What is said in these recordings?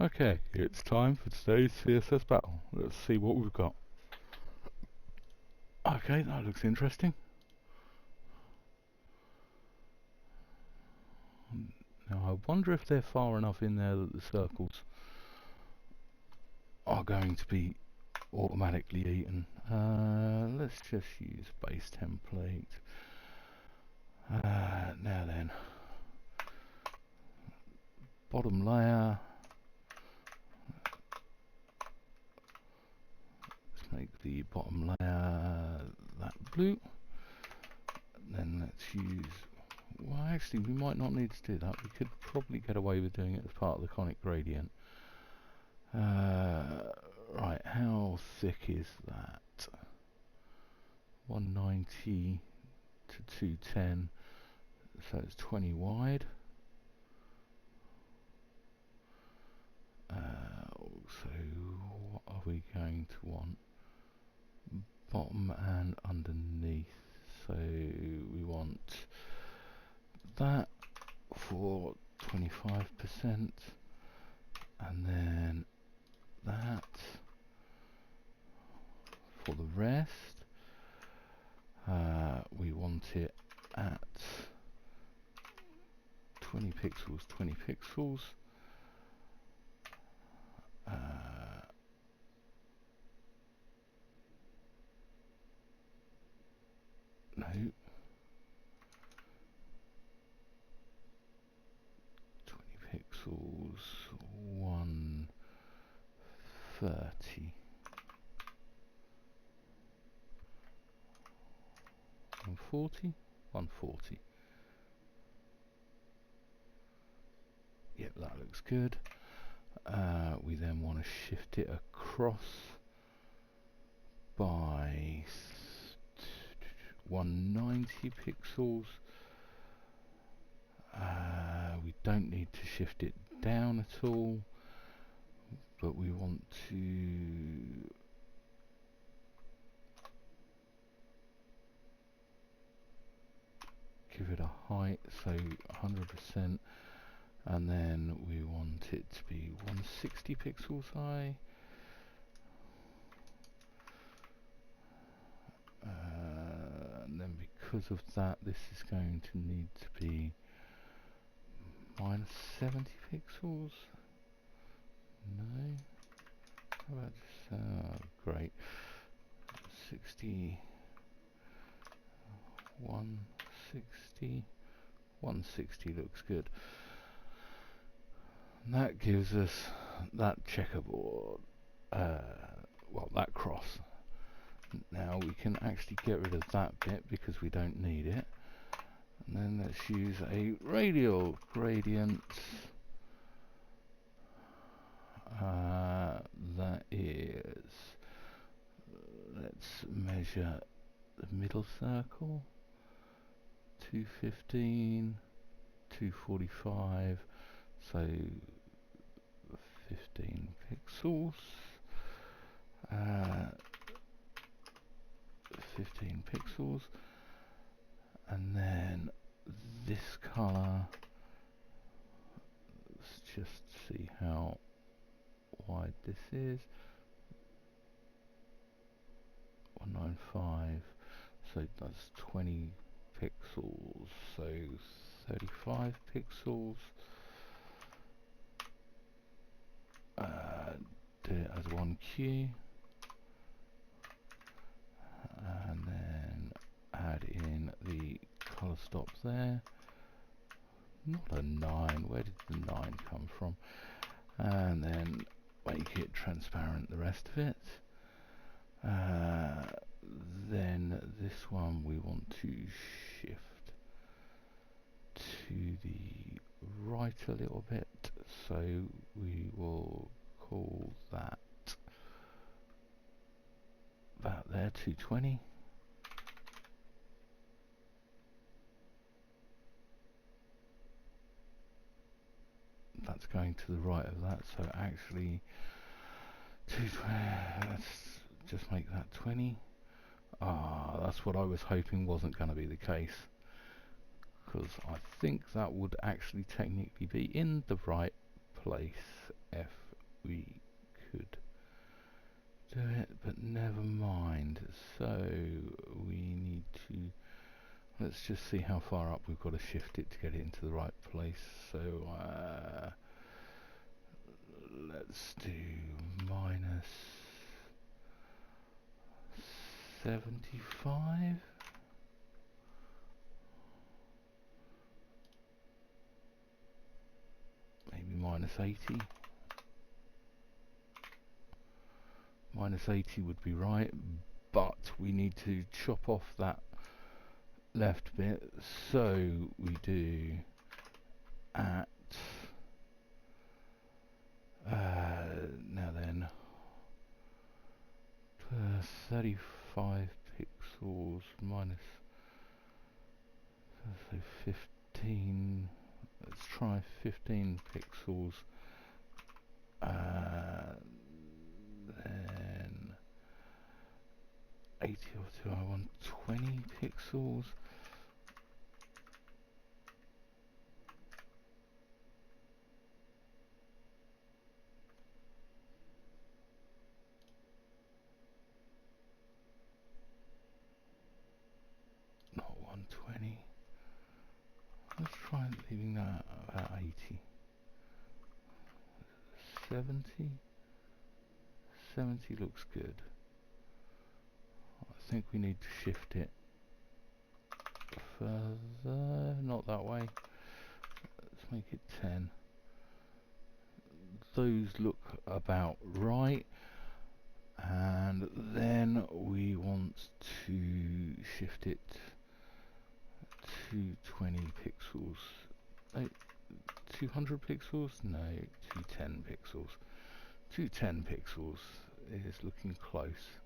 Okay, it's time for today's CSS Battle. Let's see what we've got. Okay, that looks interesting. Now I wonder if they're far enough in there that the circles are going to be automatically eaten. Let's just use base template. Now then, bottom layer. Let's make the bottom layer that blue. Then let's use, well actually we might not need to do that. We could probably get away with doing it as part of the conic gradient. Right, how thick is that? 190 to 210, so it's 20 wide. So what are we going to want? Bottom and underneath. So we want that for 25%, and then that for the rest. We want it at 20 pixels, 20 pixels. No. 20 pixels, 130. 140? 140. Yep, that looks good. We then want to shift it across by 190 pixels. We don't need to shift it down at all, but we want to give it a height, so 100%, and then we want it to be 160 pixels high. And then because of that, this is going to need to be minus 70 pixels. No. How about this? Great. 60. 160. 160 looks good. And that gives us that checkerboard. Well, that cross. Now we can actually get rid of that bit because we don't need it. And then let's use a radial gradient. That is, let's measure the middle circle. 215, 245, so 15 pixels. 15 pixels, and then this color, let's just see how wide this is. 195, so that's 20 pixels, so 35 pixels. Do it as 1Q, and then add in the color stop there. Not a 9, where did the 9 come from? And then make it transparent, the rest of it. Then this one we want to shift to the right a little bit, so we will call that there 220. That's going to the right of that, so actually 220, let's just make that 20. That's what I was hoping wasn't going to be the case, because I think that would actually technically be in the right place. we could do it, but never mind. So we need to, let's just see how far up we've got to shift it to get it into the right place. So let's do minus 75. Maybe minus 80. Minus 80 would be right, but we need to chop off that left bit, so we do at now then 35 pixels minus, so 15, let's try 15 pixels, then 80 or 2, I want 20 pixels. Not 120. Let's try leaving that about 80. 70? 70 looks good. I think we need to shift it further, not that way. Let's make it 10. Those look about right. And then we want to shift it to 20 pixels. 200 pixels? No, 210 pixels. 210 pixels is looking close.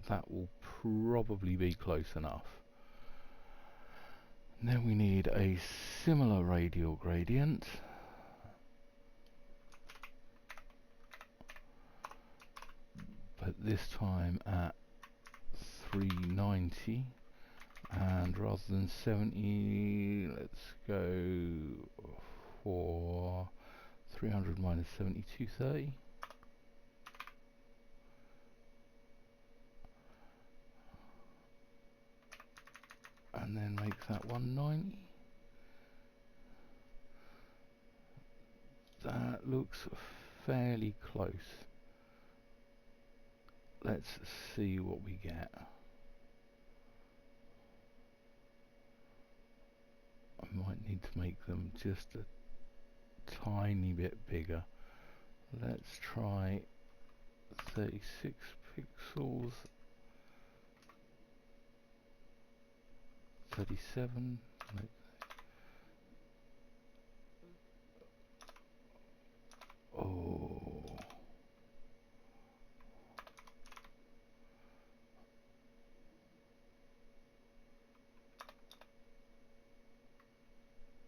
That will probably be close enough. And then we need a similar radial gradient. But this time at 390, and rather than 70, let's go for 300 minus 70, 230. And then make that 190. That looks fairly close. Let's see what we get. I might need to make them just a tiny bit bigger. Let's try 36 pixels. 37. Oh.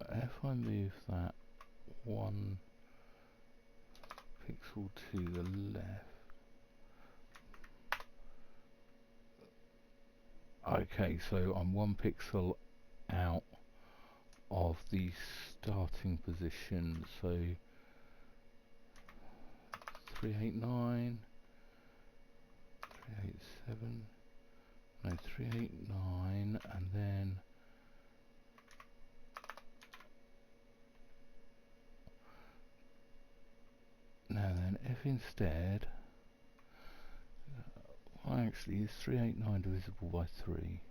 If I move that 1 pixel to the left. Okay, so I'm 1 pixel out of the starting position, so 389, 387, no 389, and then now then, if instead, well actually is 389 divisible by 3?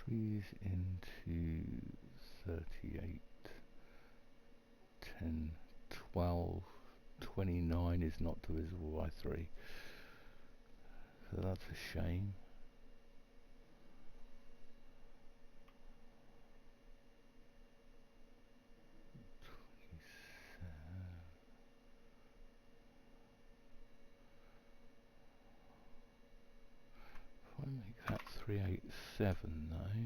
3 is into 38, 10, 12, 29 is not divisible by 3. So that's a shame. If I make that 387 though,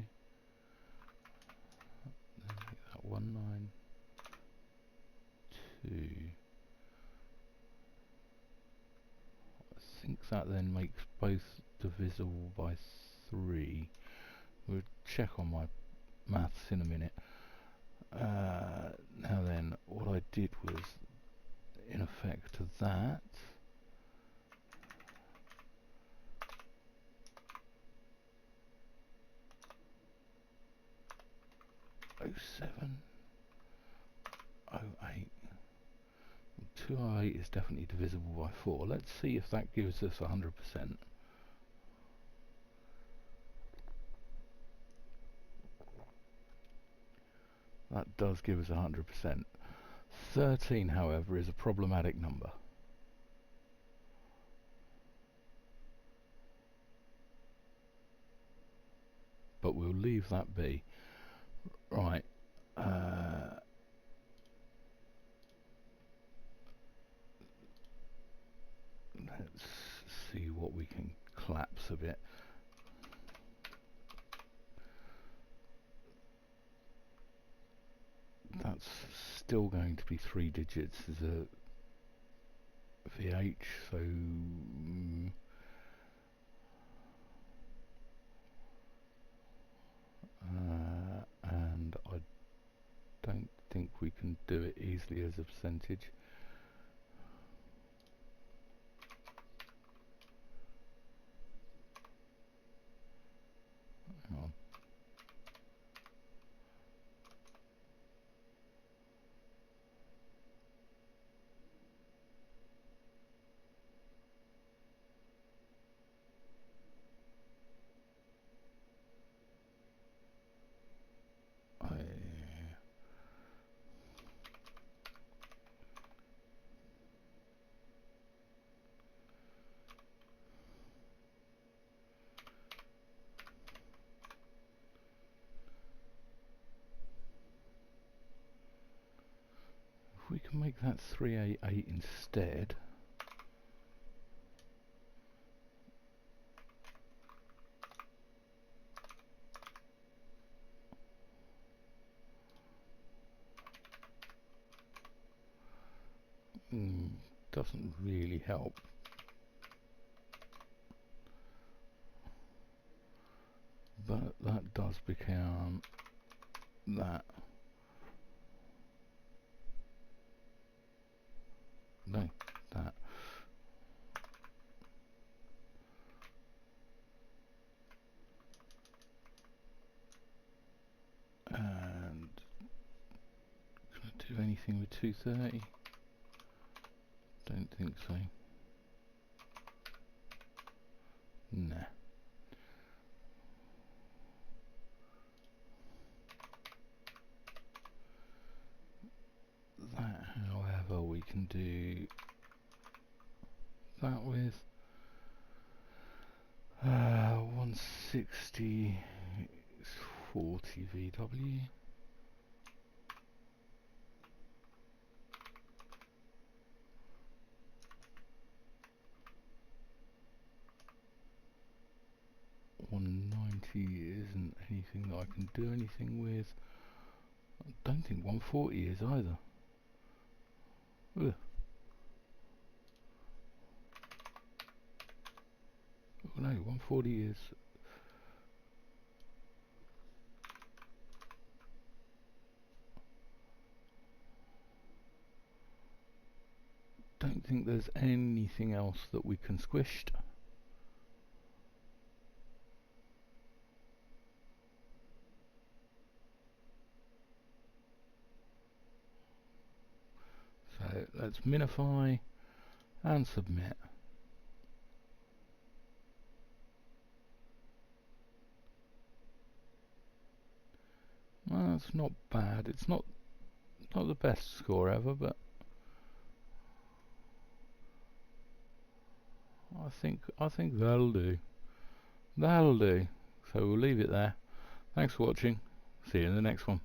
then make that 192. I think that then makes both divisible by 3. We'll check on my maths in a minute. did was in effect that. Oh 07, 08. 208 is definitely divisible by 4. Let's see if that gives us 100%. That does give us 100%. 13, however, is a problematic number. But we'll leave that be. Right. Let's see what we can collapse a bit. That's still going to be 3 digits as a VH, so and I don't think we can do it easily as a percentage. Hang on. If we can make that 388 instead. Doesn't really help. But that does become that. No, that. And can I do anything with 230? Don't think so. Nah. That, however, we can do that with 160 is 40 VW. $190 isn't anything that I can do anything with. I don't think 140 is either. Ugh. Oh no, 140 is. Don't think there's anything else that we can squish. So let's minify and submit. Well, that's not bad. It's not the best score ever, but I think that'll do. That'll do. So we'll leave it there. Thanks for watching. See you in the next one.